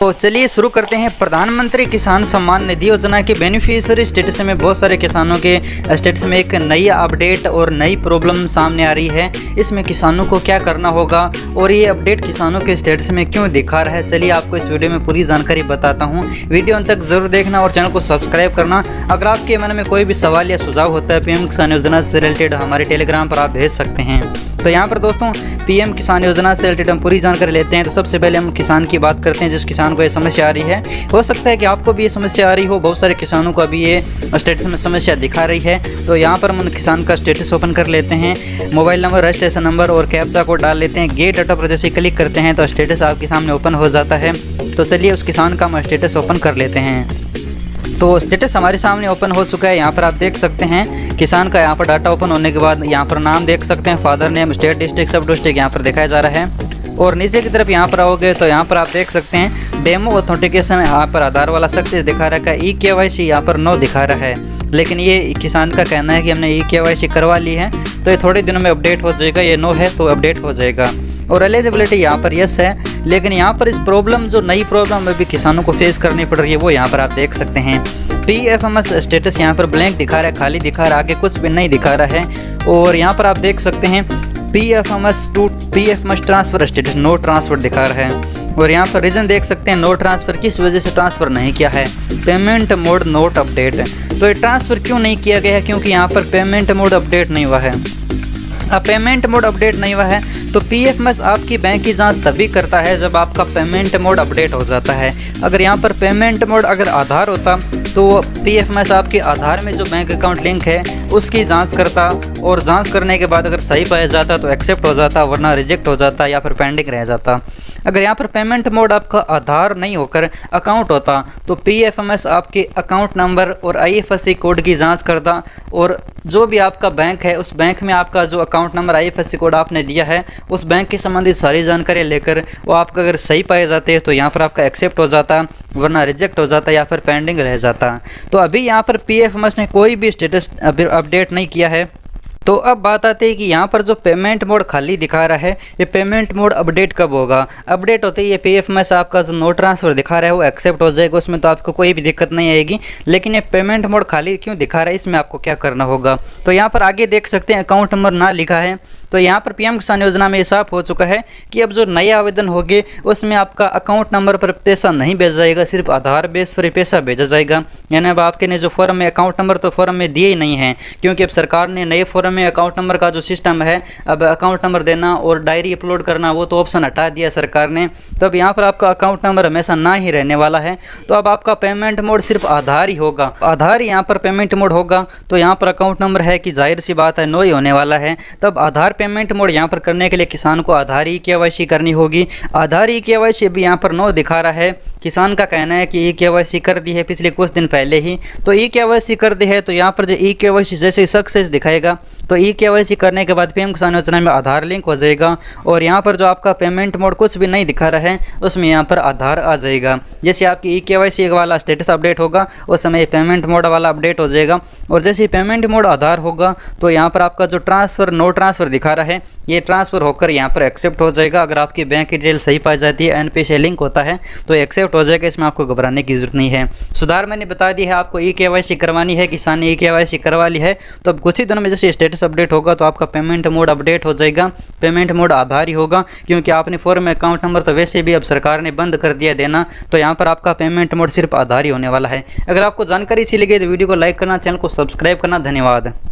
तो चलिए शुरू करते हैं। प्रधानमंत्री किसान सम्मान निधि योजना के बेनिफिशियरी स्टेटस में बहुत सारे किसानों के स्टेटस में एक नई अपडेट और नई प्रॉब्लम सामने आ रही है। इसमें किसानों को क्या करना होगा और ये अपडेट किसानों के स्टेटस में क्यों दिखा रहा है, चलिए आपको इस वीडियो में पूरी जानकारी बताता हूँ। वीडियो अंत तक जरूर देखना और चैनल को सब्सक्राइब करना। अगर आपके मन में कोई भी सवाल या सुझाव होता है पीएम किसान योजना से रिलेटेड, हमारे टेलीग्राम पर आप भेज सकते हैं। तो यहाँ पर दोस्तों पीएम किसान योजना से रिलेटेड हम पूरी जानकारी लेते हैं। तो सबसे पहले हम किसान की बात करते हैं जिस किसान को ये समस्या आ रही है। हो सकता है कि आपको भी ये समस्या आ रही हो, बहुत सारे किसानों को अभी ये स्टेटस में समस्या दिखा रही है। तो यहाँ पर हम किसान का स्टेटस ओपन कर लेते हैं। मोबाइल नंबर, रजिस्ट्रेशन नंबर और कैप्चा कोड डाल लेते हैं। गेट डाटा पर जैसे क्लिक करते हैं तो स्टेटस आपके सामने ओपन हो जाता है। तो चलिए उस किसान का हम स्टेटस ओपन कर लेते हैं। तो स्टेटस हमारे सामने ओपन हो चुका है। यहाँ पर आप देख सकते हैं किसान का यहाँ पर डाटा ओपन होने के बाद यहाँ पर नाम देख सकते हैं, फादर नेम, स्टेट, डिस्ट्रिक्ट, सब डिस्ट्रिक्ट यहाँ पर दिखाया जा रहा है। और नीचे की तरफ यहाँ पर आओगे तो यहाँ पर आप देख सकते हैं डेमो ऑथेंटिकेशन यहाँ पर आधार वाला सक्सेस दिखा रखा है। eKYC यहाँ पर नो दिखा रहा है, लेकिन ये किसान का कहना है कि हमने eKYC करवा ली है तो ये थोड़े दिनों में अपडेट हो जाएगा। ये नो है तो अपडेट हो जाएगा। और एलिजिबिलिटी यहाँ पर यस है, लेकिन यहाँ पर इस प्रॉब्लम जो नई प्रॉब्लम अभी किसानों को फेस करनी पड़ रही है वो यहाँ पर आप देख सकते हैं। PFMS स्टेटस यहाँ पर ब्लैंक दिखा रहा है, खाली दिखा रहा है, आगे कुछ भी नहीं दिखा रहा है। और यहाँ पर आप देख सकते हैं PFMS transfer status no transfer दिखा रहा है। और यहाँ पर रीज़न देख सकते हैं नो ट्रांसफ़र, किस वजह से ट्रांसफ़र नहीं किया है। पेमेंट मोड नोट अपडेट, तो ये ट्रांसफ़र क्यों नहीं किया गया है, क्योंकि यहाँ पर पेमेंट मोड अपडेट नहीं हुआ है। अब पेमेंट मोड अपडेट नहीं हुआ है तो PFMS आपकी बैंक की जांच तभी करता है जब आपका पेमेंट मोड अपडेट हो जाता है। अगर यहाँ पर पेमेंट मोड अगर आधार होता तो PFMS आपके आधार में जो बैंक अकाउंट लिंक है उसकी जांच करता, और जांच करने के बाद अगर सही पाया जाता तो एक्सेप्ट हो जाता, वरना रिजेक्ट हो जाता या फिर पेंडिंग रह जाता। अगर यहाँ पर पेमेंट मोड आपका आधार नहीं होकर अकाउंट होता तो PFMS आपके अकाउंट नंबर और IFSC कोड की जांच करता, और जो भी आपका बैंक है उस बैंक में आपका जो अकाउंट नंबर IFSC कोड आपने दिया है उस बैंक की संबंधित सारी जानकारी लेकर वो आपका अगर सही पाए जाते तो यहाँ पर आपका एक्सेप्ट हो जाता, वरना रिजेक्ट हो जाता या फिर पेंडिंग रह जाता। तो अभी यहाँ पर PFMS ने कोई भी स्टेटस अपडेट नहीं किया है। तो अब बात आती है कि यहाँ पर जो पेमेंट मोड खाली दिखा रहा है ये पेमेंट मोड अपडेट कब होगा। अपडेट होते ही ये PFMS आपका जो नो ट्रांसफ़र दिखा रहा है वो एक्सेप्ट हो जाएगा, उसमें तो आपको कोई भी दिक्कत नहीं आएगी। लेकिन ये पेमेंट मोड खाली क्यों दिखा रहा है, इसमें आपको क्या करना होगा। तो यहाँ पर आगे देख सकते हैं अकाउंट नंबर ना लिखा है। तो यहाँ पर पीएम किसान योजना में ये साफ हो चुका है कि अब जो नए आवेदन होंगे उसमें आपका अकाउंट नंबर पर पैसा नहीं भेजा जाएगा, सिर्फ आधार बेस पर पैसा भेजा जाएगा। यानी अब आपके ने जो फॉर्म में अकाउंट नंबर तो फॉर्म में दिए ही नहीं है, क्योंकि अब सरकार ने नए फॉर्म में अकाउंट नंबर का जो सिस्टम है, अब अकाउंट नंबर देना और डायरी अपलोड करना वो तो ऑप्शन हटा दिया सरकार ने। तो अब यहाँ पर आपका अकाउंट नंबर हमेशा ना ही रहने वाला है। तो अब आपका पेमेंट मोड सिर्फ आधार ही होगा, आधार यहाँ पर पेमेंट मोड होगा। तो यहाँ पर अकाउंट नंबर है कि जाहिर सी बात है नो ही होने वाला है। तब आधार पेमेंट मोड यहाँ पर करने के लिए किसान को आधार eKYC करनी होगी। आधार eKYC भी यहाँ पर नो दिखा रहा है। किसान का कहना है कि eKYC कर दी है पिछले कुछ दिन पहले ही, तो eKYC कर दी है। तो यहाँ पर जो eKYC जैसे सक्सेस दिखाएगा तो eKYC करने के बाद पीएम किसान योजना में आधार लिंक हो जाएगा। और यहाँ पर जो आपका पेमेंट मोड कुछ भी नहीं दिखा रहा है उसमें यहाँ पर आधार आ जाएगा। जैसे आपकी eKYC वाला स्टेटस अपडेट होगा उस समय पेमेंट मोड वाला अपडेट हो जाएगा। और जैसे पेमेंट मोड आधार होगा तो यहाँ पर आपका जो ट्रांसफ़र नो ट्रांसफ़र दिखा रहा है ये ट्रांसफ़र होकर यहाँ पर एक्सेप्ट हो जाएगा। अगर आपकी बैंक की डिटेल सही पाई जाती है, NP से लिंक होता है तो एक्सेप्ट हो जाएगा। इसमें आपको घबराने की जरूरत नहीं है। सुधार मैंने बता दी है, आपको eKYC करवानी है, किसान ने eKYC करवा ली है तो अब कुछ ही दिनों में जैसे स्टेटस अपडेट होगा तो आपका पेमेंट मोड अपडेट हो जाएगा। पेमेंट मोड आधार ही होगा, क्योंकि आपने फॉर्म में अकाउंट नंबर तो वैसे भी अब सरकार ने बंद कर दिया देना। तो यहाँ पर आपका पेमेंट मोड सिर्फ आधार ही होने वाला है। अगर आपको जानकारी अच्छी लगी तो वीडियो को लाइक करना, चैनल को सब्सक्राइब करना। धन्यवाद।